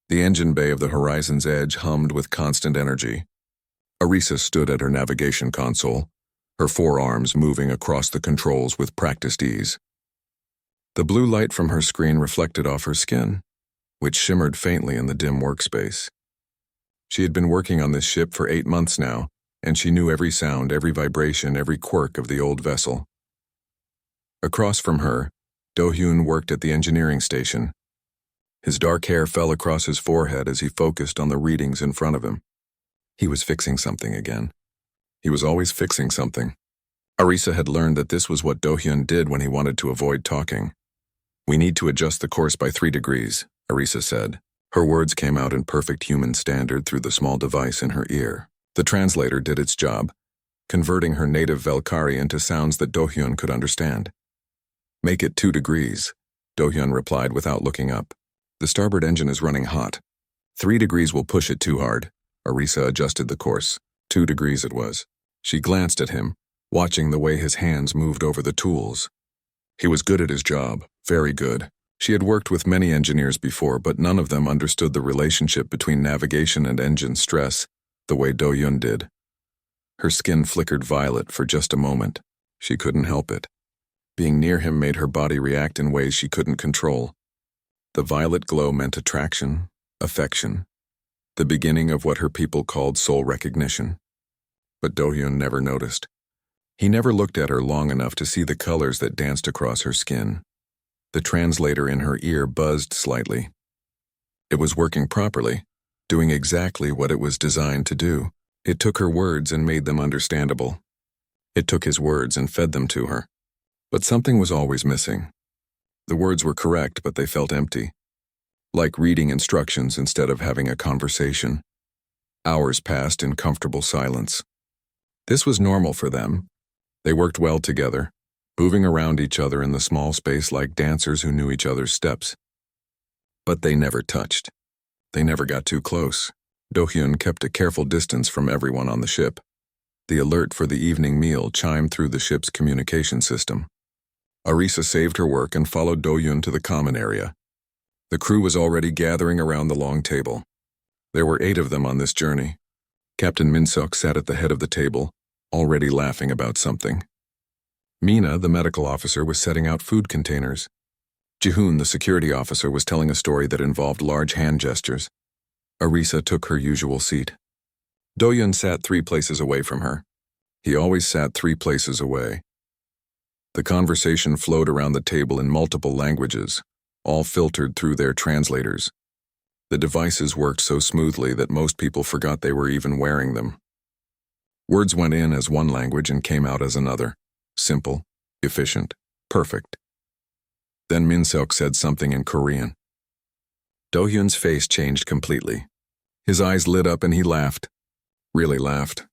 The engine bay of the Horizon's Edge hummed with constant energy. Arisa stood at her navigation console, her forearms moving across the controls with practiced ease. The blue light from her screen reflected off her skin, which shimmered faintly in the dim workspace. She had been working on this ship for 8 months now, and she knew every sound, every vibration, every quirk of the old vessel. Across from her, Do-hyun worked at the engineering station. His dark hair fell across his forehead as he focused on the readings in front of him. He was fixing something again. He was always fixing something. Arisa had learned that this was what Do-hyun did when he wanted to avoid talking. "We need to adjust the course by 3 degrees, Arisa said. Her words came out in perfect human standard through the small device in her ear. The translator did its job, converting her native Velkari into sounds that Do-hyun could understand. "Make it 2 degrees, Do-hyun replied without looking up. "The starboard engine is running hot. 3 degrees will push it too hard." Arisa adjusted the course. 2 degrees it was. She glanced at him, watching the way his hands moved over the tools. He was good at his job, very good. She had worked with many engineers before, but none of them understood the relationship between navigation and engine stress the way Do-hyun did. Her skin flickered violet for just a moment. She couldn't help it. Being near him made her body react in ways she couldn't control. The violet glow meant attraction, affection, the beginning of what her people called soul recognition. But Do-hyun never noticed. He never looked at her long enough to see the colors that danced across her skin. The translator in her ear buzzed slightly. It was working properly, doing exactly what it was designed to do. It took her words and made them understandable. It took his words and fed them to her. But something was always missing. The words were correct, but they felt empty. Like reading instructions instead of having a conversation. Hours passed in comfortable silence. This was normal for them. They worked well together, moving around each other in the small space like dancers who knew each other's steps. But they never touched. They never got too close. Do-hyun kept a careful distance from everyone on the ship. The alert for the evening meal chimed through the ship's communication system. Arisa saved her work and followed Do-hyun to the common area. The crew was already gathering around the long table. There were 8 of them on this journey. Captain Min-seok sat at the head of the table, already laughing about something. Mina, the medical officer, was setting out food containers. Ji-hoon, the security officer, was telling a story that involved large hand gestures. Arisa took her usual seat. Do-hyun sat 3 places away from her. He always sat 3 places away. The conversation flowed around the table in multiple languages, all filtered through their translators. The devices worked so smoothly that most people forgot they were even wearing them. Words went in as one language and came out as another. Simple, efficient, perfect. Then Min-seok said something in Korean. Do-hyun's face changed completely. His eyes lit up and he laughed. Really laughed.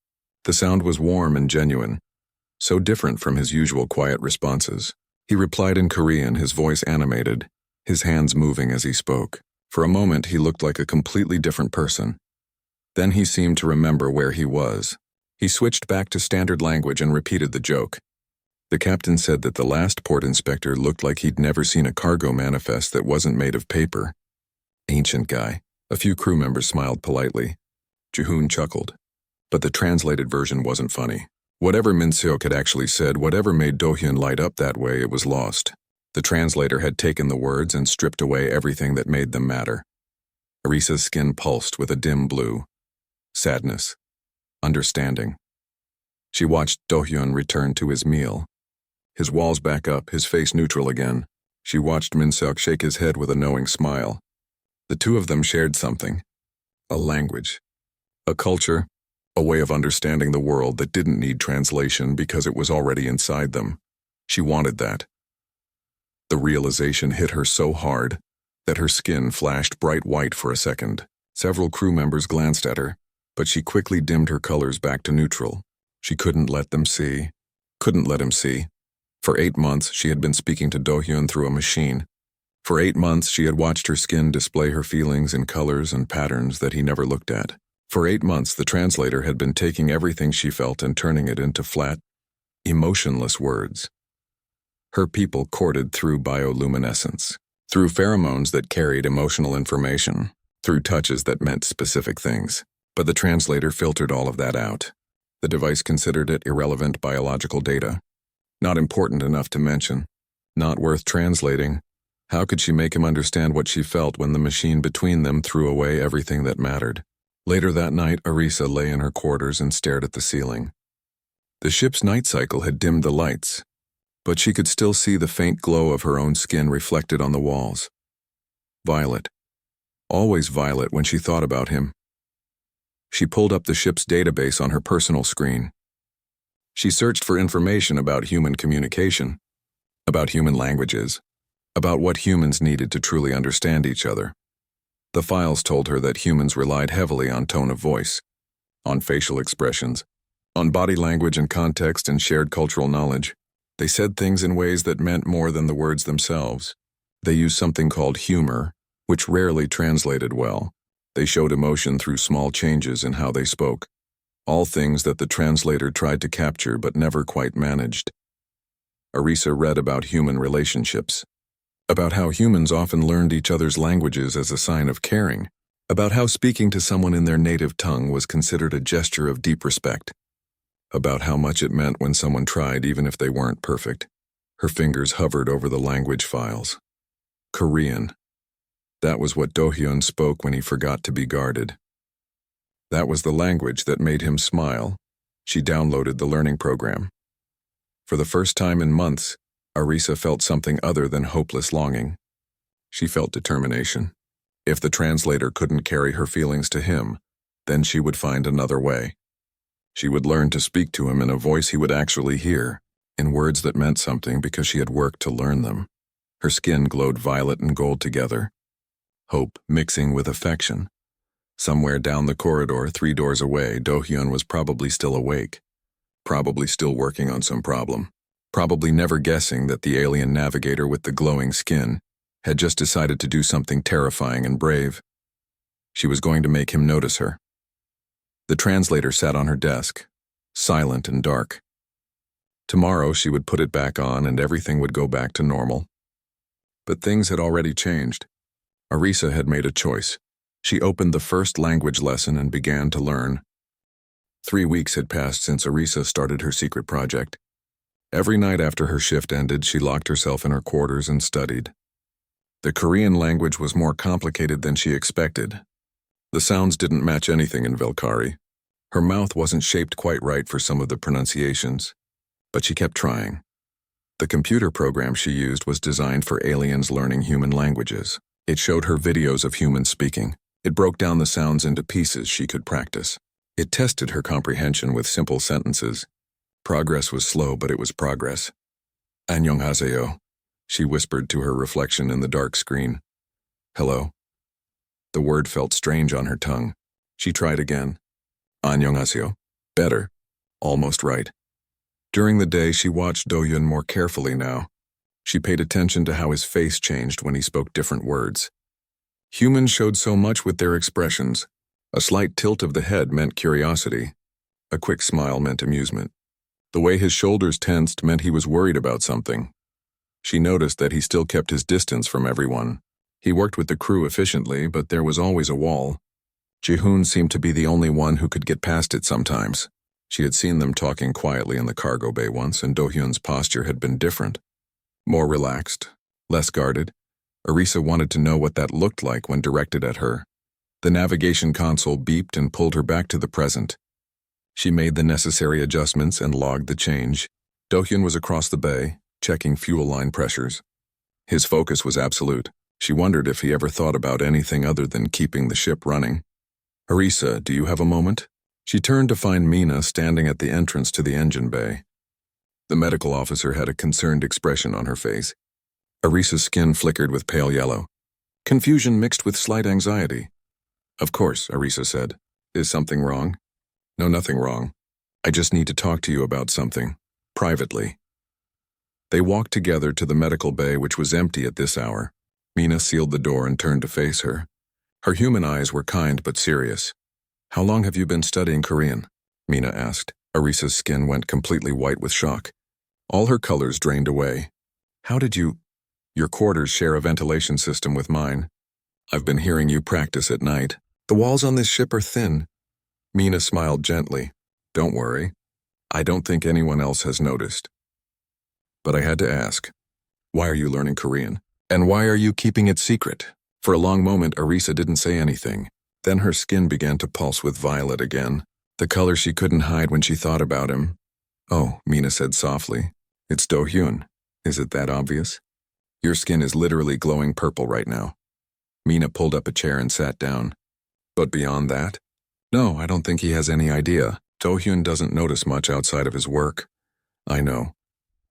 The sound was warm and genuine, so different from his usual quiet responses. He replied in Korean, his voice animated, his hands moving as he spoke. For a moment, he looked like a completely different person. Then he seemed to remember where he was. He switched back to standard language and repeated the joke. The captain said that the last port inspector looked like he'd never seen a cargo manifest that wasn't made of paper. Ancient guy. A few crew members smiled politely. Ji-hoon chuckled. But the translated version wasn't funny. Whatever Min-seok had actually said, whatever made Do-hyun light up that way, it was lost. The translator had taken the words and stripped away everything that made them matter. Arisa's skin pulsed with a dim blue. Sadness. Understanding. She watched Do-hyun return to his meal. His walls back up, his face neutral again. She watched Min-seok shake his head with a knowing smile. The 2 of them shared something. A language. A culture. A way of understanding the world that didn't need translation because it was already inside them. She wanted that. The realization hit her so hard that her skin flashed bright white for a second. Several crew members glanced at her, but she quickly dimmed her colors back to neutral. She couldn't let them see. Couldn't let him see. For 8 months, she had been speaking to Do-hyun through a machine. For 8 months, she had watched her skin display her feelings in colors and patterns that he never looked at. For 8 months, the translator had been taking everything she felt and turning it into flat, emotionless words. Her people courted through bioluminescence, through pheromones that carried emotional information, through touches that meant specific things. But the translator filtered all of that out. The device considered it irrelevant biological data. Not important enough to mention. Not worth translating. How could she make him understand what she felt when the machine between them threw away everything that mattered? Later that night, Arisa lay in her quarters and stared at the ceiling. The ship's night cycle had dimmed the lights, but she could still see the faint glow of her own skin reflected on the walls. Violet. Always violet when she thought about him. She pulled up the ship's database on her personal screen. She searched for information about human communication, about human languages, about what humans needed to truly understand each other. The files told her that humans relied heavily on tone of voice, on facial expressions, on body language and context and shared cultural knowledge. They said things in ways that meant more than the words themselves. They used something called humor, which rarely translated well. They showed emotion through small changes in how they spoke. All things that the translator tried to capture but never quite managed. Arisa read about human relationships, about how humans often learned each other's languages as a sign of caring, about how speaking to someone in their native tongue was considered a gesture of deep respect, about how much it meant when someone tried even if they weren't perfect. Her fingers hovered over the language files. Korean. That was what Do-hyun spoke when he forgot to be guarded. That was the language that made him smile. She downloaded the learning program. For the first time in months, Arisa felt something other than hopeless longing. She felt determination. If the translator couldn't carry her feelings to him, then she would find another way. She would learn to speak to him in a voice he would actually hear, in words that meant something because she had worked to learn them. Her skin glowed violet and gold together, hope mixing with affection. Somewhere down the corridor, 3 doors away, Do-hyun was probably still awake, probably still working on some problem, probably never guessing that the alien navigator with the glowing skin had just decided to do something terrifying and brave. She was going to make him notice her. The translator sat on her desk, silent and dark. Tomorrow she would put it back on and everything would go back to normal. But things had already changed. Arisa had made a choice. She opened the first language lesson and began to learn. 3 weeks had passed since Arisa started her secret project. Every night after her shift ended, she locked herself in her quarters and studied. The Korean language was more complicated than she expected. The sounds didn't match anything in Valkyrie. Her mouth wasn't shaped quite right for some of the pronunciations, but she kept trying. The computer program she used was designed for aliens learning human languages. It showed her videos of humans speaking. It broke down the sounds into pieces she could practice. It tested her comprehension with simple sentences. Progress was slow, but it was progress. "Annyeonghaseyo," she whispered to her reflection in the dark screen. "Hello." The word felt strange on her tongue. She tried again. "Annyeonghaseyo." Better. Almost right. During the day, she watched Do-hyun more carefully now. She paid attention to how his face changed when he spoke different words. Humans showed so much with their expressions. A slight tilt of the head meant curiosity. A quick smile meant amusement. The way his shoulders tensed meant he was worried about something. She noticed that he still kept his distance from everyone. He worked with the crew efficiently, but there was always a wall. Ji-hoon seemed to be the only one who could get past it sometimes. She had seen them talking quietly in the cargo bay once, and Do-hyun's posture had been different. More relaxed, less guarded. Arisa wanted to know what that looked like when directed at her. The navigation console beeped and pulled her back to the present. She made the necessary adjustments and logged the change. Do-hyun was across the bay, checking fuel line pressures. His focus was absolute. She wondered if he ever thought about anything other than keeping the ship running. "Arisa, do you have a moment?" She turned to find Mina standing at the entrance to the engine bay. The medical officer had a concerned expression on her face. Arisa's skin flickered with pale yellow. Confusion mixed with slight anxiety. "Of course," Arisa said. "Is something wrong?" "No, nothing wrong. I just need to talk to you about something. Privately." They walked together to the medical bay, which was empty at this hour. Mina sealed the door and turned to face her. Her human eyes were kind but serious. "How long have you been studying Korean?" Mina asked. Arisa's skin went completely white with shock. All her colors drained away. "How did you—" "Your quarters share a ventilation system with mine. I've been hearing you practice at night. The walls on this ship are thin. Mina smiled gently. Don't worry. I don't think anyone else has noticed. But I had to ask, why are you learning Korean? And why are you keeping it secret? For a long moment, Arisa didn't say anything. Then her skin began to pulse with violet again, the color she couldn't hide when she thought about him. Oh, Mina said softly. It's Do-hyun. Is it that obvious? Your skin is literally glowing purple right now. Mina pulled up a chair and sat down. But beyond that? No, I don't think he has any idea. Do-hyun doesn't notice much outside of his work. I know.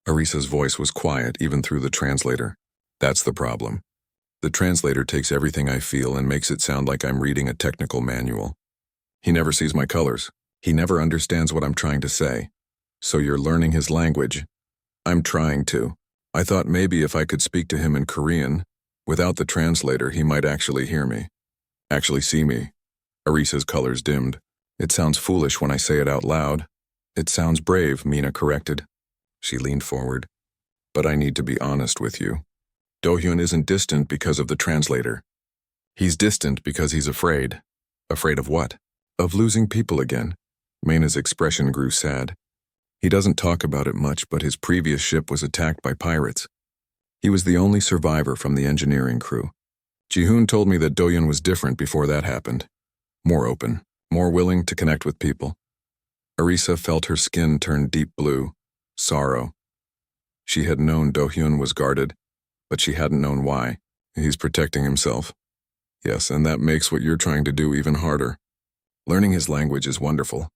Arisa's voice was quiet even through the translator. That's the problem. The translator takes everything I feel and makes it sound like I'm reading a technical manual. He never sees my colors. He never understands what I'm trying to say. So you're learning his language? I'm trying to. I thought maybe if I could speak to him in Korean, without the translator, he might actually hear me. Actually see me. Arisa's colors dimmed. It sounds foolish when I say it out loud. It sounds brave, Mina corrected. She leaned forward. But I need to be honest with you. Do-hyun isn't distant because of the translator. He's distant because he's afraid. Afraid of what? Of losing people again. Mina's expression grew sad. He doesn't talk about it much, but his previous ship was attacked by pirates. He was the only survivor from the engineering crew. Ji-hoon told me that Do-hyun was different before that happened. More open, more willing to connect with people. Arisa felt her skin turn deep blue. Sorrow. She had known Do-hyun was guarded, but she hadn't known why. He's protecting himself. Yes, and that makes what you're trying to do even harder. Learning his language is wonderful.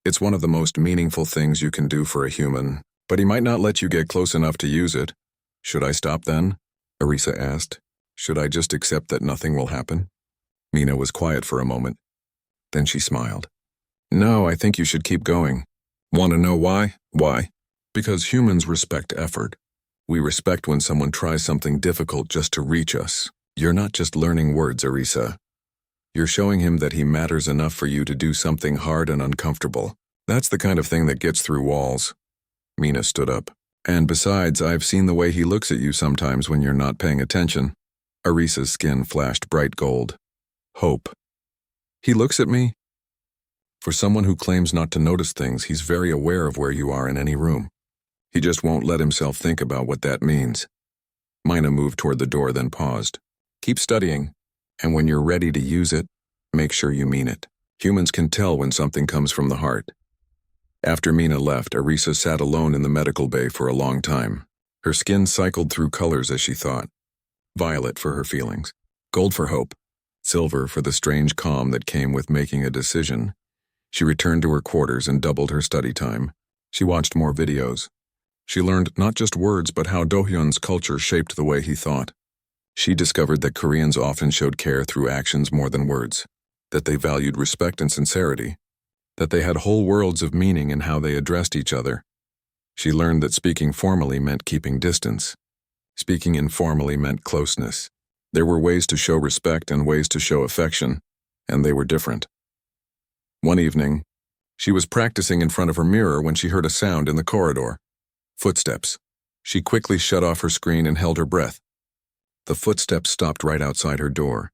It's one of the most meaningful things you can do for a human, but he might not let you get close enough to use it. Should I stop then? Arisa asked. Should I just accept that nothing will happen? Mina was quiet for a moment. Then she smiled. No, I think you should keep going. Want to know why? Why? Because humans respect effort. We respect when someone tries something difficult just to reach us. You're not just learning words, Arisa. You're showing him that he matters enough for you to do something hard and uncomfortable. That's the kind of thing that gets through walls. Mina stood up. And besides, I've seen the way he looks at you sometimes when you're not paying attention. Arisa's skin flashed bright gold. Hope. He looks at me? For someone who claims not to notice things, he's very aware of where you are in any room. He just won't let himself think about what that means. Mina moved toward the door, then paused. Keep studying, and when you're ready to use it, make sure you mean it. Humans can tell when something comes from the heart. After Mina left, Arisa sat alone in the medical bay for a long time. Her skin cycled through colors as she thought. Violet for her feelings, gold for hope, silver for the strange calm that came with making a decision. She returned to her quarters and doubled her study time. She watched more videos. She learned not just words, but how Do-hyun's culture shaped the way he thought. She discovered that Koreans often showed care through actions more than words, that they valued respect and sincerity, that they had whole worlds of meaning in how they addressed each other. She learned that speaking formally meant keeping distance. Speaking informally meant closeness. There were ways to show respect and ways to show affection, and they were different. One evening, she was practicing in front of her mirror when she heard a sound in the corridor. Footsteps. She quickly shut off her screen and held her breath. The footsteps stopped right outside her door.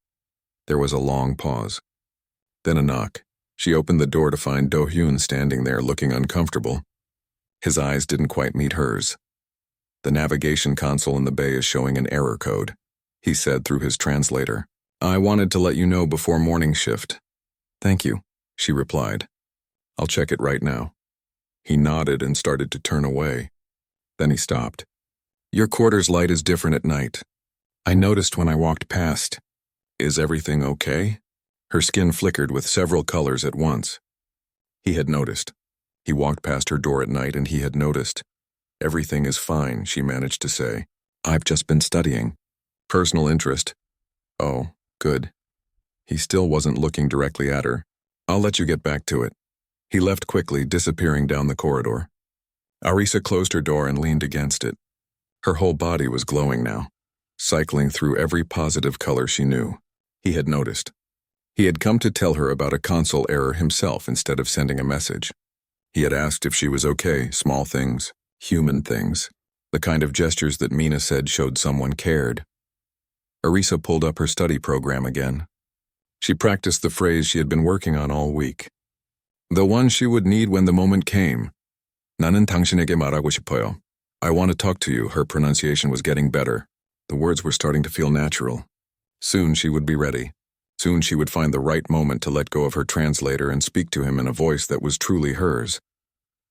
There was a long pause. Then a knock. She opened the door to find Do-hyun standing there looking uncomfortable. His eyes didn't quite meet hers. The navigation console in the bay is showing an error code, he said through his translator. I wanted to let you know before morning shift. Thank you, she replied. I'll check it right now. He nodded and started to turn away. Then he stopped. Your quarters light is different at night. I noticed when I walked past. Is everything okay? Her skin flickered with several colors at once. He had noticed. He walked past her door at night and he had noticed. Everything is fine, she managed to say. I've just been studying. Personal interest. Oh, good. He still wasn't looking directly at her. I'll let you get back to it. He left quickly, disappearing down the corridor. Arisa closed her door and leaned against it. Her whole body was glowing now, cycling through every positive color she knew. He had noticed. He had come to tell her about a console error himself instead of sending a message. He had asked if she was okay, small things, human things, the kind of gestures that Mina said showed someone cared. Arisa pulled up her study program again. She practiced the phrase she had been working on all week. The one she would need when the moment came. 나는 당신에게 말하고 싶어요. I want to talk to you. Her pronunciation was getting better. The words were starting to feel natural. Soon she would be ready. Soon she would find the right moment to let go of her translator and speak to him in a voice that was truly hers.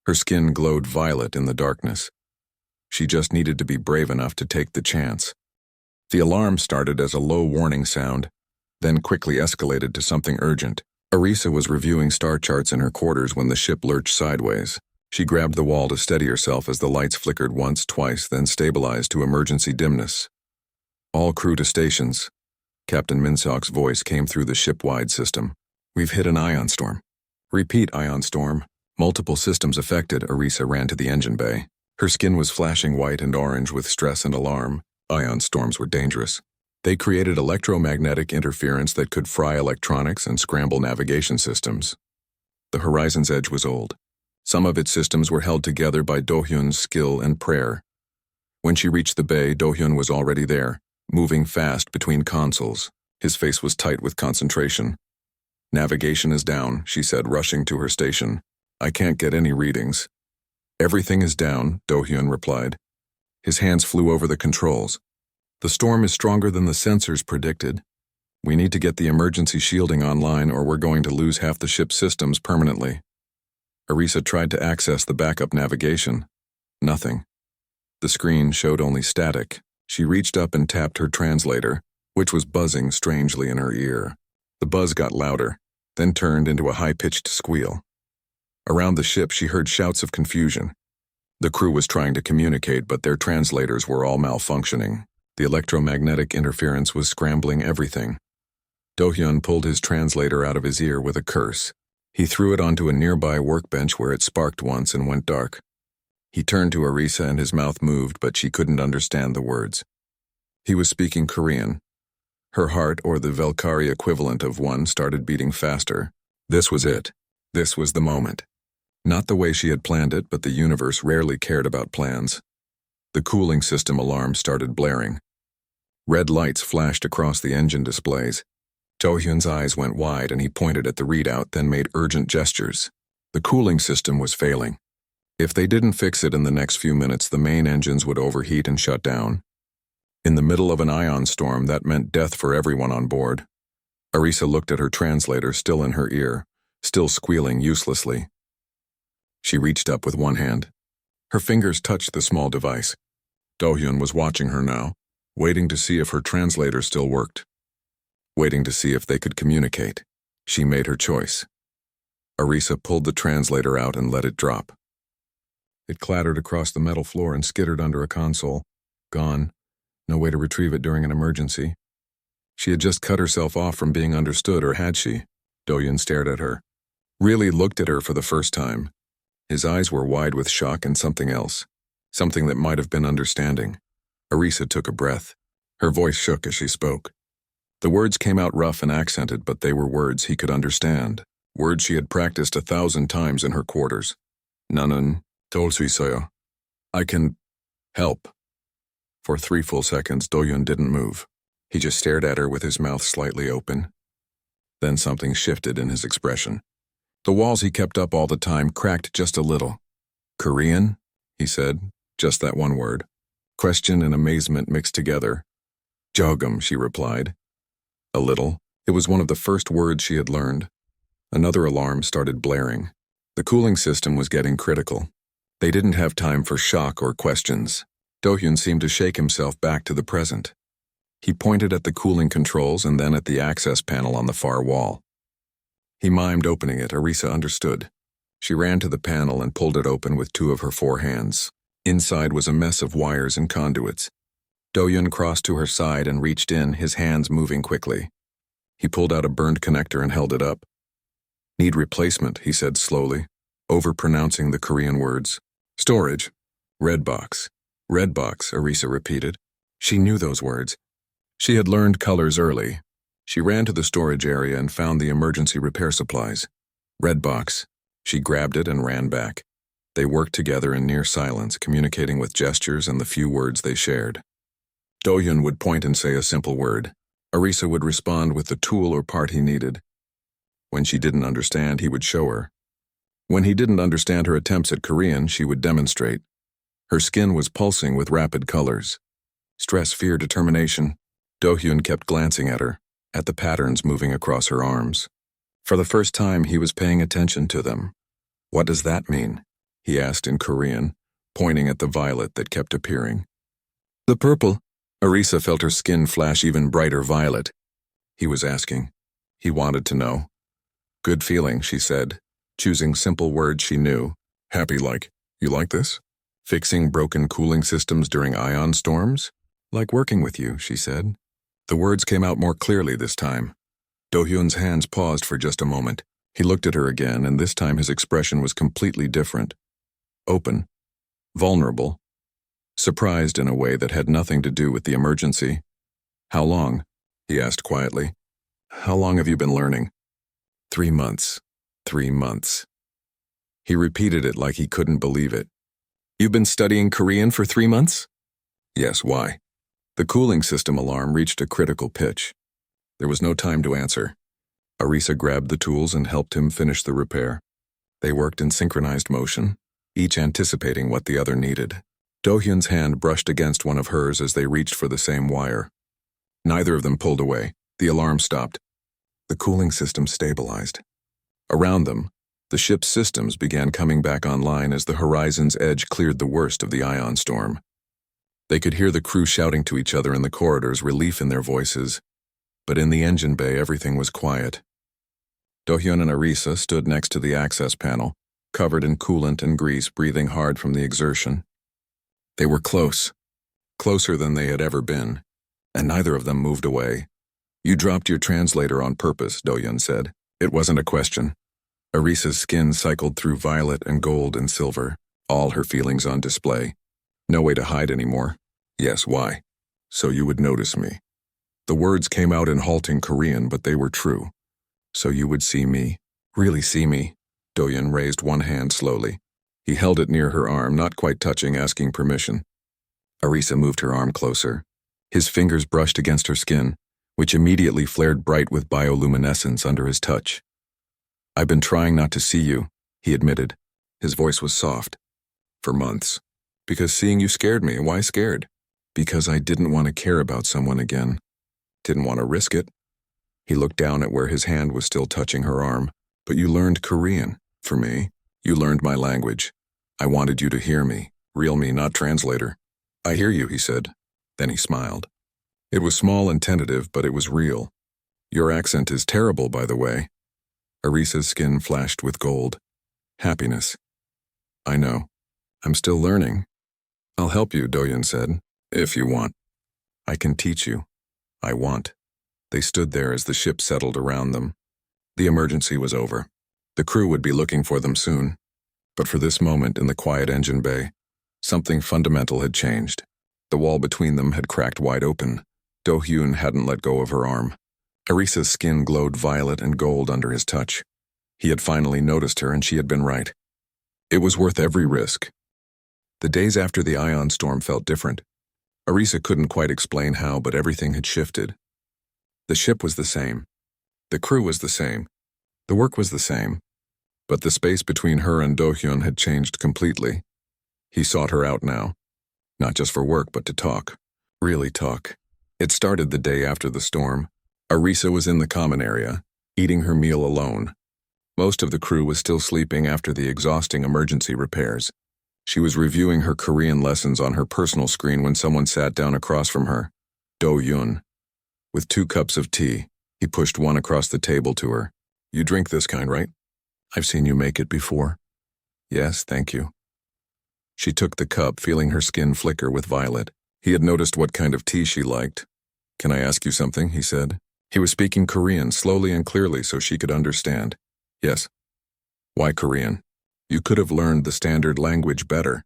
Her skin glowed violet in the darkness. She just needed to be brave enough to take the chance. The alarm started as a low warning sound, then quickly escalated to something urgent. Arisa was reviewing star charts in her quarters when the ship lurched sideways. She grabbed the wall to steady herself as the lights flickered once, twice, then stabilized to emergency dimness. All crew to stations. Captain Minsok's voice came through the ship-wide system. We've hit an ion storm. Repeat, ion storm. Multiple systems affected. Arisa ran to the engine bay. Her skin was flashing white and orange with stress and alarm. Ion storms were dangerous. They created electromagnetic interference that could fry electronics and scramble navigation systems. The horizon's edge was old. Some of its systems were held together by Do-hyun's skill and prayer. When she reached the bay, Do-hyun was already there, moving fast between consoles. His face was tight with concentration. Navigation is down, she said, rushing to her station. I can't get any readings. Everything is down, Do-hyun replied. His hands flew over the controls. The storm is stronger than the sensors predicted. We need to get the emergency shielding online or we're going to lose half the ship's systems permanently. Arisa tried to access the backup navigation. Nothing. The screen showed only static. She reached up and tapped her translator, which was buzzing strangely in her ear. The buzz got louder, then turned into a high-pitched squeal. Around the ship, she heard shouts of confusion. The crew was trying to communicate, but their translators were all malfunctioning. The electromagnetic interference was scrambling everything. Do-hyun pulled his translator out of his ear with a curse. He threw it onto a nearby workbench where it sparked once and went dark. He turned to Arisa and his mouth moved, but she couldn't understand the words. He was speaking Korean. Her heart, or the Velkari equivalent of one, started beating faster. This was it. This was the moment. Not the way she had planned it, but the universe rarely cared about plans. The cooling system alarm started blaring. Red lights flashed across the engine displays. Do-hyun's eyes went wide and he pointed at the readout, then made urgent gestures. The cooling system was failing. If they didn't fix it in the next few minutes, the main engines would overheat and shut down. In the middle of an ion storm, that meant death for everyone on board. Arisa looked at her translator, still in her ear, still squealing uselessly. She reached up with one hand. Her fingers touched the small device. Do-hyun was watching her now, waiting to see if her translator still worked. Waiting to see if they could communicate. She made her choice. Arisa pulled the translator out and let it drop. It clattered across the metal floor and skittered under a console. Gone. No way to retrieve it during an emergency. She had just cut herself off from being understood, or had she? Do-hyun stared at her. Really looked at her for the first time. His eyes were wide with shock and something else. Something that might have been understanding. Arisa took a breath. Her voice shook as she spoke. The words came out rough and accented, but they were words he could understand. Words she had practiced 1,000 times in her quarters. 나는 도울 수 있어요. I can help. For 3 full seconds, Do-hyun didn't move. He just stared at her with his mouth slightly open. Then something shifted in his expression. The walls he kept up all the time cracked just a little. Korean? He said, just that one word. Question and amazement mixed together. Jogum, she replied. A little. It was one of the first words she had learned. Another alarm started blaring. The cooling system was getting critical. They didn't have time for shock or questions. Do-hyun seemed to shake himself back to the present. He pointed at the cooling controls and then at the access panel on the far wall. He mimed opening it. Arisa understood. She ran to the panel and pulled it open with 2 of her 4 hands. Inside was a mess of wires and conduits. Do-hyun crossed to her side and reached in, his hands moving quickly. He pulled out a burned connector and held it up. Need replacement, he said slowly, overpronouncing the Korean words. Storage. Red box. Red box, Arisa repeated. She knew those words. She had learned colors early. She ran to the storage area and found the emergency repair supplies. Red box. She grabbed it and ran back. They worked together in near silence, communicating with gestures and the few words they shared. Do-hyun would point and say a simple word. Arisa would respond with the tool or part he needed. When she didn't understand, he would show her. When he didn't understand her attempts at Korean, she would demonstrate. Her skin was pulsing with rapid colors. Stress, fear, determination. Do-hyun kept glancing at her, at the patterns moving across her arms. For the first time, he was paying attention to them. "What does that mean?" he asked in Korean, pointing at the violet that kept appearing. "The purple." Arisa felt her skin flash even brighter violet. He was asking. He wanted to know. "Good feeling," she said, choosing simple words she knew. "Happy like, you like this? Fixing broken cooling systems during ion storms? Like working with you," she said. The words came out more clearly this time. Do-hyun's hands paused for just a moment. He looked at her again, and this time his expression was completely different. Open. Vulnerable. Surprised in a way that had nothing to do with the emergency. "How long?" he asked quietly. "How long have you been learning?" 3 months. 3 months. He repeated it like he couldn't believe it. "You've been studying Korean for 3 months?" "Yes, why?" The cooling system alarm reached a critical pitch. There was no time to answer. Arisa grabbed the tools and helped him finish the repair. They worked in synchronized motion, each anticipating what the other needed. Do-hyun's hand brushed against one of hers as they reached for the same wire. Neither of them pulled away. The alarm stopped. The cooling system stabilized. Around them, the ship's systems began coming back online as the horizon's edge cleared the worst of the ion storm. They could hear the crew shouting to each other in the corridors, relief in their voices. But in the engine bay, everything was quiet. Do-hyun and Arisa stood next to the access panel, covered in coolant and grease, breathing hard from the exertion. They were close, closer than they had ever been, and neither of them moved away. "You dropped your translator on purpose," Do-hyun said. It wasn't a question. Arisa's skin cycled through violet and gold and silver, all her feelings on display. No way to hide anymore. "Yes, why?" "So you would notice me." The words came out in halting Korean, but they were true. "So you would see me? Really see me?" Do-hyun raised one hand slowly. He held it near her arm, not quite touching, asking permission. Arisa moved her arm closer. His fingers brushed against her skin, which immediately flared bright with bioluminescence under his touch. "I've been trying not to see you," he admitted. His voice was soft. "For months. Because seeing you scared me. Why scared?" "Because I didn't want to care about someone again. Didn't want to risk it." He looked down at where his hand was still touching her arm. "But you learned Korean. For me. You learned my language. I wanted you to hear me. Real me, not translator." "I hear you," he said. Then he smiled. It was small and tentative, but it was real. "Your accent is terrible, by the way." Arisa's skin flashed with gold. Happiness. "I know. I'm still learning." "I'll help you," Do-hyun said. "If you want." "I can teach you. I want." They stood there as the ship settled around them. The emergency was over. The crew would be looking for them soon. But for this moment in the quiet engine bay, something fundamental had changed. The wall between them had cracked wide open. Do-hyun hadn't let go of her arm. Arisa's skin glowed violet and gold under his touch. He had finally noticed her, and she had been right. It was worth every risk. The days after the ion storm felt different. Arisa couldn't quite explain how, but everything had shifted. The ship was the same. The crew was the same. The work was the same. But the space between her and Do-hyun had changed completely. He sought her out now. Not just for work, but to talk. Really talk. It started the day after the storm. Arisa was in the common area, eating her meal alone. Most of the crew was still sleeping after the exhausting emergency repairs. She was reviewing her Korean lessons on her personal screen when someone sat down across from her. Do-hyun. With 2 cups of tea, he pushed one across the table to her. "You drink this kind, right?" "I've seen you make it before." "Yes, thank you." She took the cup, feeling her skin flicker with violet. He had noticed what kind of tea she liked. "Can I ask you something?" he said. He was speaking Korean, slowly and clearly so she could understand. "Yes." "Why Korean? You could have learned the standard language better."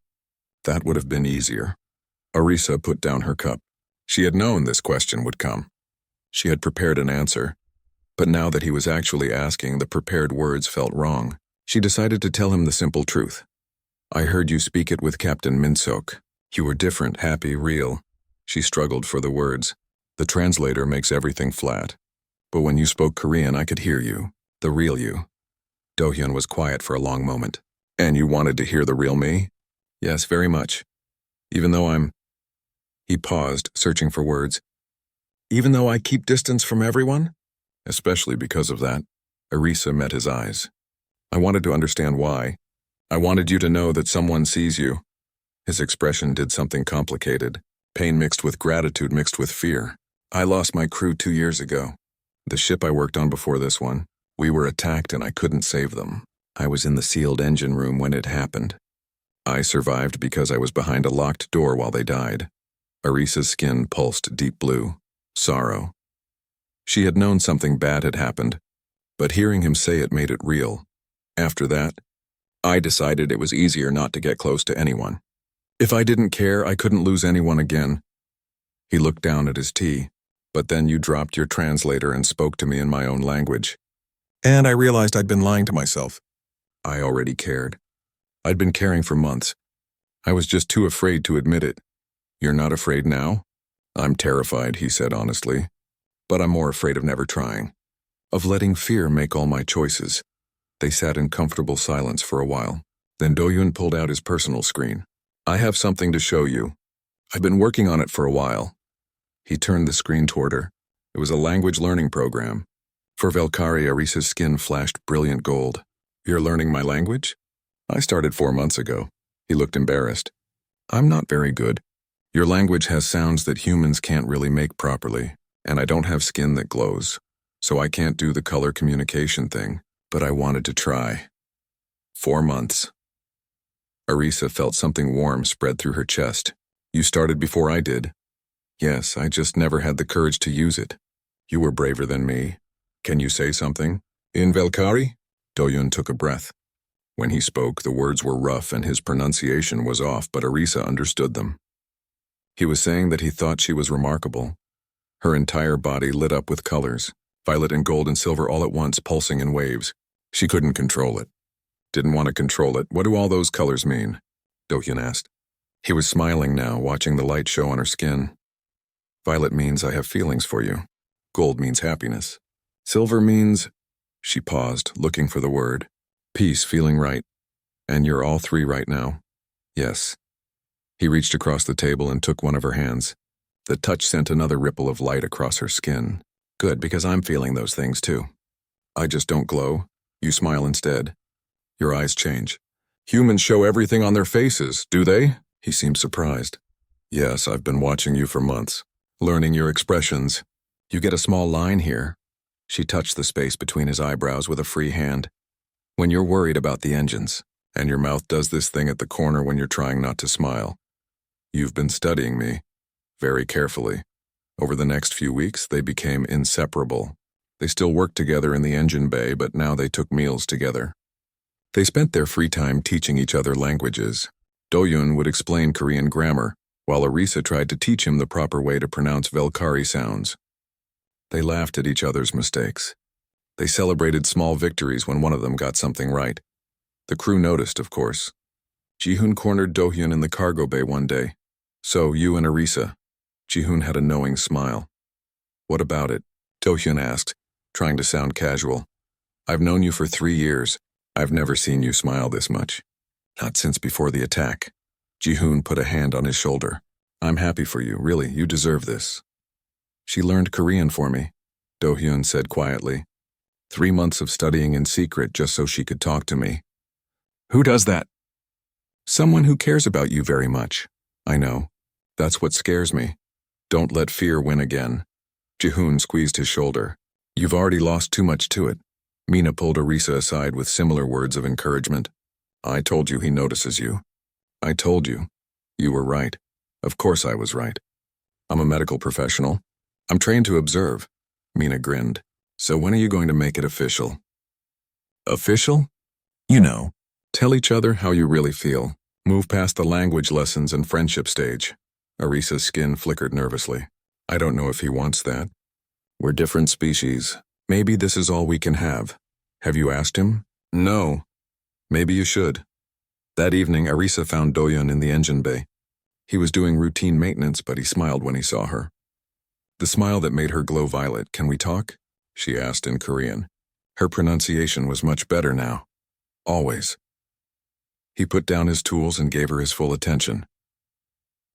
"That would have been easier." Arisa put down her cup. She had known this question would come. She had prepared an answer. But now that he was actually asking, the prepared words felt wrong. She decided to tell him the simple truth. "I heard you speak it with Captain Minsok. You were different, happy, real." She struggled for the words. The translator makes everything flat. But when you spoke Korean, I could hear you. The real you. Do-hyun was quiet for a long moment. And you wanted to hear the real me? Yes, very much. Even though He paused, searching for words. Even though I keep distance from everyone? Especially because of that. Arisa met his eyes. I wanted to understand why. I wanted you to know that someone sees you. His expression did something complicated. Pain mixed with gratitude mixed with fear. I lost my crew 2 years ago. The ship I worked on before this one. We were attacked and I couldn't save them. I was in the sealed engine room when it happened. I survived because I was behind a locked door while they died. Arisa's skin pulsed deep blue. Sorrow. She had known something bad had happened, but hearing him say it made it real. After that, I decided it was easier not to get close to anyone. If I didn't care, I couldn't lose anyone again. He looked down at his tea, but then you dropped your translator and spoke to me in my own language. And I realized I'd been lying to myself. I already cared. I'd been caring for months. I was just too afraid to admit it. You're not afraid now? I'm terrified, he said honestly. But I'm more afraid of never trying. Of letting fear make all my choices. They sat in comfortable silence for a while. Then Do-hyun pulled out his personal screen. I have something to show you. I've been working on it for a while. He turned the screen toward her. It was a language learning program. For Valkyrie, Arisa's skin flashed brilliant gold. You're learning my language? I started 4 months ago. He looked embarrassed. I'm not very good. Your language has sounds that humans can't really make properly, and I don't have skin that glows, so I can't do the color communication thing, but I wanted to try. 4 months. Arisa felt something warm spread through her chest. You started before I did. Yes, I just never had the courage to use it. You were braver than me. Can you say something? In Valkyrie? Do-hyun took a breath. When he spoke, the words were rough and his pronunciation was off, but Arisa understood them. He was saying that he thought she was remarkable. Her entire body lit up with colors, violet and gold and silver all at once, pulsing in waves. She couldn't control it. Didn't want to control it. What do all those colors mean? Do-hyun asked. He was smiling now, watching the light show on her skin. Violet means I have feelings for you. Gold means happiness. Silver means... She paused, looking for the word. Peace, feeling right. And you're all three right now. Yes. He reached across the table and took one of her hands. The touch sent another ripple of light across her skin. Good, because I'm feeling those things too. I just don't glow. You smile instead. Your eyes change. Humans show everything on their faces, do they? He seemed surprised. Yes, I've been watching you for months, learning your expressions. You get a small line here. She touched the space between his eyebrows with a free hand. When you're worried about the engines, and your mouth does this thing at the corner when you're trying not to smile. You've been studying me, very carefully. Over the next few weeks, they became inseparable. They still worked together in the engine bay, but now they took meals together. They spent their free time teaching each other languages. Do-hyun would explain Korean grammar, while Arisa tried to teach him the proper way to pronounce Valkyrie sounds. They laughed at each other's mistakes. They celebrated small victories when one of them got something right. The crew noticed, of course. Ji-hoon cornered Do-hyun in the cargo bay one day. So, you and Arisa. Ji-hoon had a knowing smile. What about it? Do-hyun asked, trying to sound casual. I've known you for 3 years. I've never seen you smile this much. Not since before the attack. Ji-hoon put a hand on his shoulder. I'm happy for you, really, you deserve this. She learned Korean for me, Do-hyun said quietly. 3 months of studying in secret just so she could talk to me. Who does that? Someone who cares about you very much. I know. That's what scares me. Don't let fear win again. Ji-hoon squeezed his shoulder. You've already lost too much to it. Mina pulled Arisa aside with similar words of encouragement. I told you he notices you. I told you. You were right. Of course I was right. I'm a medical professional. I'm trained to observe. Mina grinned. So when are you going to make it official? Official? You know, tell each other how you really feel. Move past the language lessons and friendship stage. Arisa's skin flickered nervously. I don't know if he wants that. We're different species. Maybe this is all we can have. Have you asked him? No. Maybe you should. That evening, Arisa found Do-hyun in the engine bay. He was doing routine maintenance, but he smiled when he saw her. The smile that made her glow violet. "Can we talk?" she asked in Korean. Her pronunciation was much better now. "Always." He put down his tools and gave her his full attention.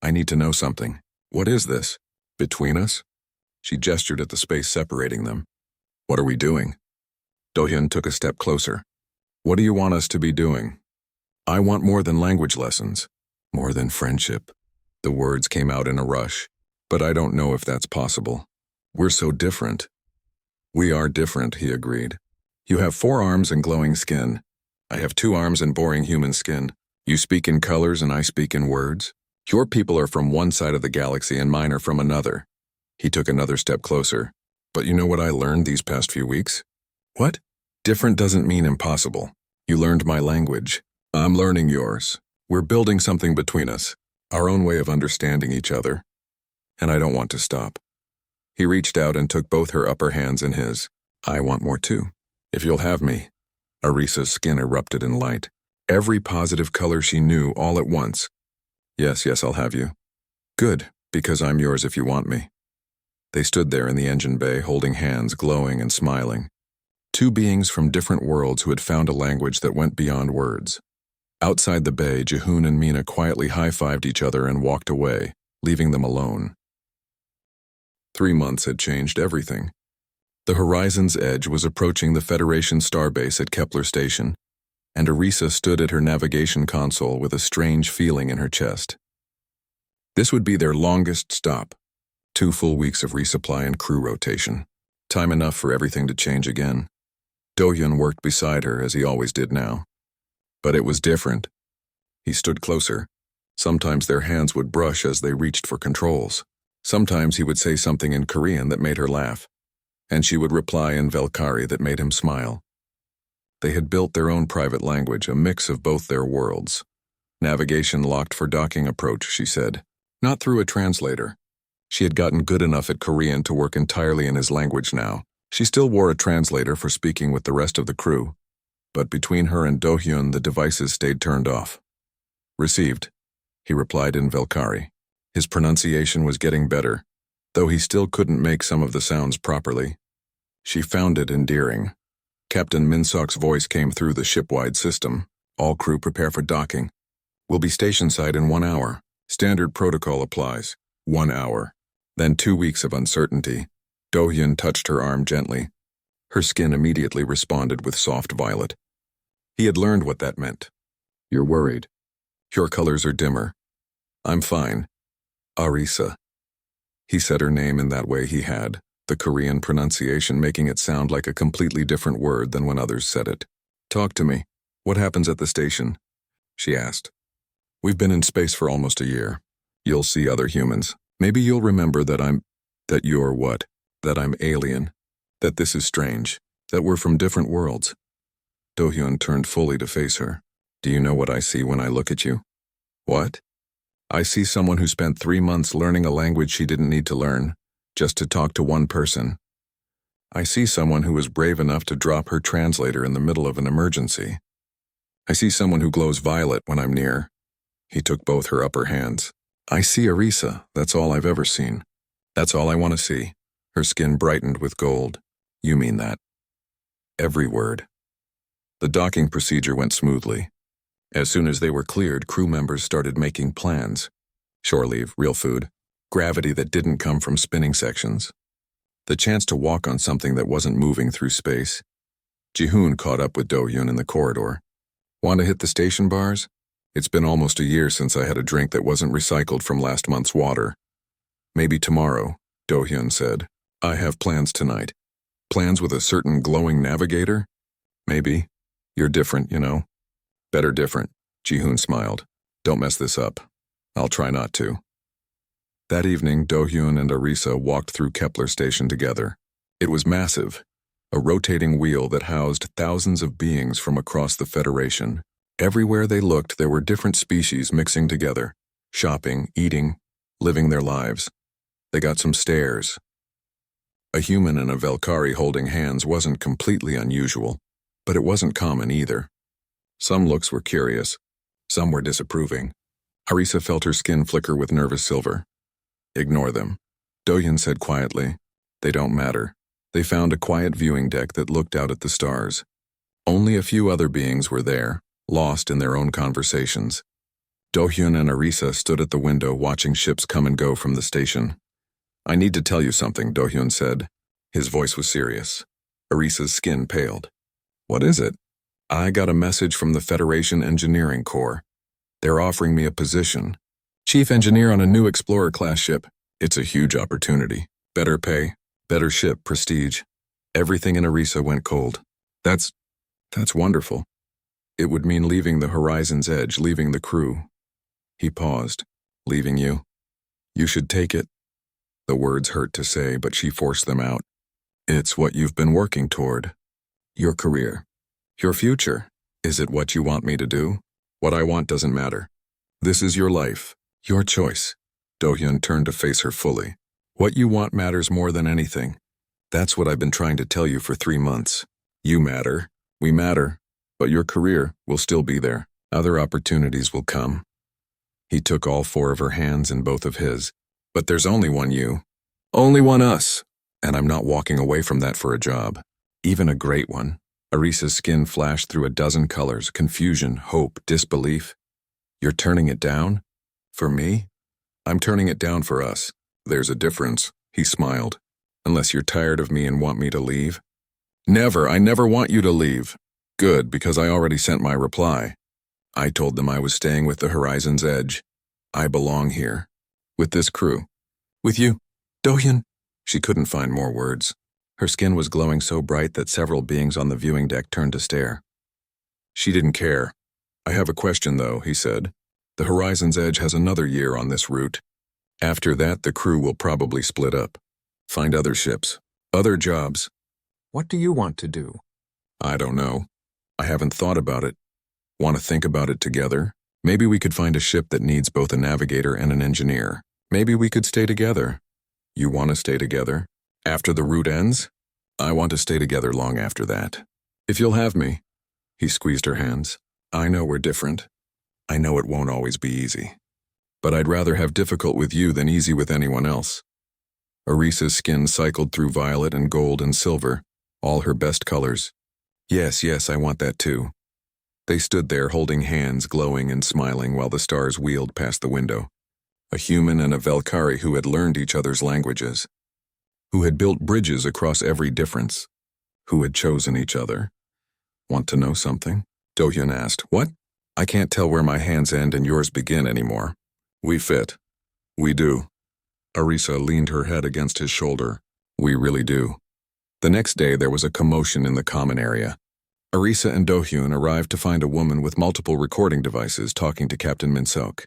"I need to know something." "What is this? Between us?" She gestured at the space separating them. "What are we doing?" Do-hyun took a step closer. "What do you want us to be doing?" "I want more than language lessons. More than friendship." The words came out in a rush. "But I don't know if that's possible. We're so different." "We are different," he agreed. "You have 4 arms and glowing skin. I have 2 arms and boring human skin. You speak in colors and I speak in words. Your people are from one side of the galaxy and mine are from another." He took another step closer. "But you know what I learned these past few weeks?" "What?" "Different doesn't mean impossible. You learned my language. I'm learning yours. We're building something between us, our own way of understanding each other. And I don't want to stop." He reached out and took both her upper hands in his. "I want more too. If you'll have me." Arisa's skin erupted in light. Every positive color she knew all at once. Yes, I'll have you." "Good, because I'm yours if you want me." They stood there in the engine bay, holding hands, glowing and smiling. 2 beings from different worlds who had found a language that went beyond words. Outside the bay, Jihoon and Mina quietly high-fived each other and walked away, leaving them alone. 3 months had changed everything. The horizon's edge was approaching the Federation starbase at Kepler Station, and Arisa stood at her navigation console with a strange feeling in her chest. This would be their longest stop. 2 full weeks of resupply and crew rotation. Time enough for everything to change again. Do-hyun worked beside her, as he always did now. But it was different. He stood closer. Sometimes their hands would brush as they reached for controls. Sometimes he would say something in Korean that made her laugh, and she would reply in Velkari that made him smile. They had built their own private language, a mix of both their worlds. "Navigation locked for docking approach," she said. Not through a translator. She had gotten good enough at Korean to work entirely in his language now. She still wore a translator for speaking with the rest of the crew, but between her and Do-hyun the devices stayed turned off. "Received," he replied in Velkari. His pronunciation was getting better, though he still couldn't make some of the sounds properly. She found it endearing. Captain Minsok's voice came through the ship-wide system. "All crew prepare for docking. We'll be station-side in 1 hour. Standard protocol applies. 1 hour. Then 2 weeks of uncertainty." Do-hyun touched her arm gently. Her skin immediately responded with soft violet. He had learned what that meant. "You're worried. Your colors are dimmer." "I'm fine. Arisa." He said her name in that way he had, the Korean pronunciation making it sound like a completely different word than when others said it. "Talk to me. What happens at the station?" she asked. "We've been in space for almost a year. You'll see other humans. Maybe you'll remember that you're what? That I'm alien. That this is strange. That we're from different worlds." Do-hyun turned fully to face her. "Do you know what I see when I look at you?" "What?" "I see someone who spent 3 months learning a language she didn't need to learn, just to talk to one person. I see someone who was brave enough to drop her translator in the middle of an emergency. I see someone who glows violet when I'm near." He took both her upper hands. "I see Arisa. That's all I've ever seen. That's all I want to see." Her skin brightened with gold. "You mean that?" "Every word." The docking procedure went smoothly. As soon as they were cleared, crew members started making plans. Shore leave, real food, gravity that didn't come from spinning sections. The chance to walk on something that wasn't moving through space. Jihoon caught up with Do-hyun in the corridor. "Want to hit the station bars? It's been almost a year since I had a drink that wasn't recycled from last month's water." "Maybe tomorrow," Do-hyun said. "I have plans tonight." "Plans with a certain glowing navigator?" "Maybe. You're different, you know." "Better different," Jihoon smiled. "Don't mess this up. I'll try not to." That evening, Do-hyun and Arisa walked through Kepler Station together. It was massive, a rotating wheel that housed thousands of beings from across the Federation. Everywhere they looked, there were different species mixing together, shopping, eating, living their lives. They got some stares. A human and a Velkari holding hands wasn't completely unusual, but it wasn't common either. Some looks were curious, some were disapproving. Arisa felt her skin flicker with nervous silver. Ignore them, Dohyun said quietly. They don't matter. They found a quiet viewing deck that looked out at the stars. Only a few other beings were there, lost in their own conversations. Dohyun and Arisa stood at the window watching ships come and go from the station. I need to tell you something, Dohyun said. His voice was serious. Arisa's skin paled. What is it? I got a message from the Federation Engineering Corps. They're offering me a position. Chief engineer on a new Explorer-class ship. It's a huge opportunity. Better pay, better ship, prestige. Everything in Arisa went cold. That's wonderful. It would mean leaving the horizon's edge, leaving the crew. He paused. Leaving you? You should take it. The words hurt to say, but she forced them out. It's what you've been working toward. Your career. Your future. Is it what you want me to do? What I want doesn't matter. This is your life. Your choice. Dohyun turned to face her fully. What you want matters more than anything. That's what I've been trying to tell you for 3 months. You matter. We matter. But your career will still be there. Other opportunities will come. He took all 4 of her hands in both of his. But there's only one you. Only one us. And I'm not walking away from that for a job. Even a great one. Arisa's skin flashed through a dozen colors, confusion, hope, disbelief. You're turning it down? For me? I'm turning it down for us. There's a difference, he smiled. Unless you're tired of me and want me to leave? Never, I never want you to leave. Good, because I already sent my reply. I told them I was staying with the horizon's edge. I belong here. With this crew. With you, Dohyun? She couldn't find more words. Her skin was glowing so bright that several beings on the viewing deck turned to stare. She didn't care. I have a question, though, he said. The horizon's edge has another year on this route. After that, the crew will probably split up. Find other ships. Other jobs. What do you want to do? I don't know. I haven't thought about it. Want to think about it together? Maybe we could find a ship that needs both a navigator and an engineer. Maybe we could stay together. You want to stay together? After the route ends? I want to stay together long after that. If you'll have me. He squeezed her hands. I know we're different. I know it won't always be easy. But I'd rather have difficult with you than easy with anyone else. Arisa's skin cycled through violet and gold and silver, all her best colors. Yes, I want that too. They stood there holding hands, glowing and smiling while the stars wheeled past the window. A human and a Valkyrie who had learned each other's languages. Who had built bridges across every difference. Who had chosen each other. Want to know something? Dohyun asked. What? I can't tell where my hands end and yours begin anymore. We fit. We do. Arisa leaned her head against his shoulder. We really do. The next day there was a commotion in the common area. Arisa and Dohyun arrived to find a woman with multiple recording devices talking to Captain Min-seok.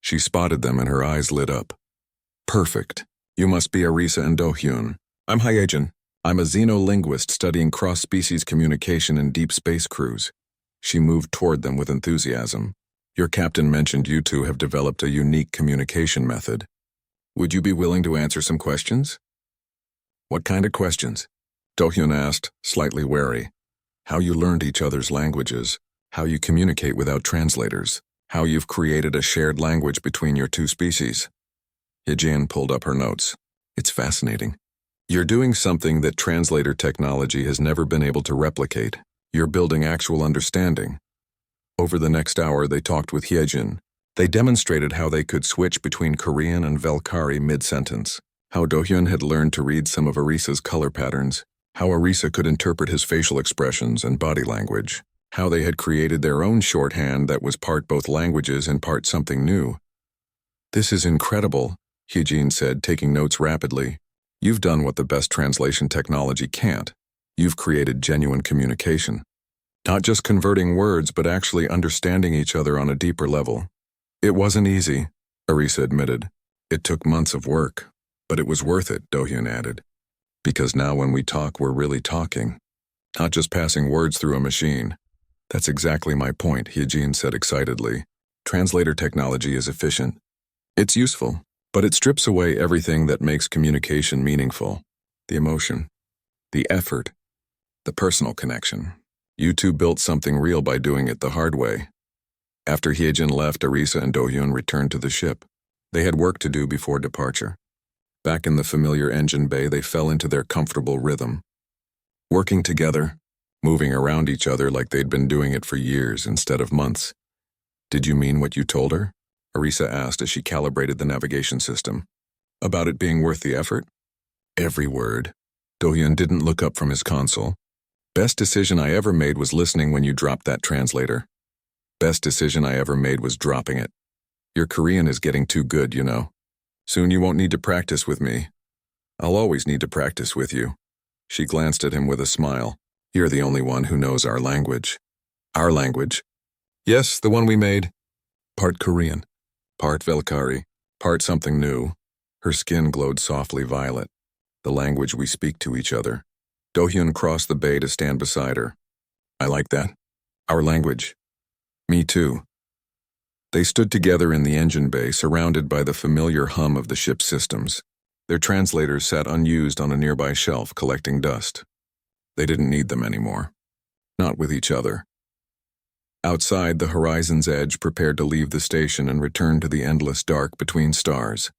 She spotted them and her eyes lit up. Perfect. You must be Arisa and Dohyun. I'm Hyejin. I'm a xenolinguist studying cross-species communication in deep space crews. She moved toward them with enthusiasm. Your captain mentioned you two have developed a unique communication method. Would you be willing to answer some questions? What kind of questions? Dohyun asked, slightly wary. How you learned each other's languages, how you communicate without translators, how you've created a shared language between your two species. Hyejin pulled up her notes. It's fascinating. You're doing something that translator technology has never been able to replicate. You're building actual understanding. Over the next hour, they talked with Hyejin. They demonstrated how they could switch between Korean and Valkyrie mid-sentence, how Dohyun had learned to read some of Arisa's color patterns, how Arisa could interpret his facial expressions and body language, how they had created their own shorthand that was part both languages and part something new. This is incredible, Hyejin said, taking notes rapidly. You've done what the best translation technology can't. You've created genuine communication. Not just converting words, but actually understanding each other on a deeper level. It wasn't easy, Arisa admitted. It took months of work, but it was worth it, Dohyun added. Because now when we talk, we're really talking. Not just passing words through a machine. That's exactly my point, Hyejin said excitedly. Translator technology is efficient. It's useful, but it strips away everything that makes communication meaningful. The emotion, the effort, the personal connection. You two built something real by doing it the hard way. After Hyejin left, Arisa and Do-hyun returned to the ship. They had work to do before departure. Back in the familiar engine bay, they fell into their comfortable rhythm. Working together, moving around each other like they'd been doing it for years instead of months. "Did you mean what you told her?" Arisa asked as she calibrated the navigation system. "About it being worth the effort?" "Every word." Do-hyun didn't look up from his console. "Best decision I ever made was listening when you dropped that translator. Best decision I ever made was dropping it. Your Korean is getting too good, you know. Soon you won't need to practice with me. I'll always need to practice with you." She glanced at him with a smile. "You're the only one who knows our language." "Our language?" "Yes, the one we made. Part Korean, part Velkari, part something new." Her skin glowed softly violet. "The language we speak to each other." Do-hyun crossed the bay to stand beside her. "I like that. Our language." "Me too." They stood together in the engine bay, surrounded by the familiar hum of the ship's systems. Their translators sat unused on a nearby shelf, collecting dust. They didn't need them anymore. Not with each other. Outside, the horizon's edge prepared to leave the station and return to the endless dark between stars.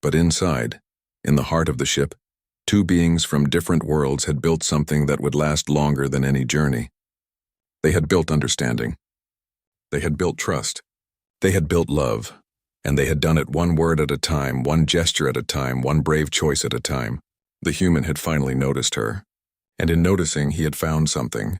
But inside, in the heart of the ship, two beings from different worlds had built something that would last longer than any journey. They had built understanding. They had built trust. They had built love. And they had done it one word at a time, one gesture at a time, one brave choice at a time. The human had finally noticed her. And in noticing, he had found something.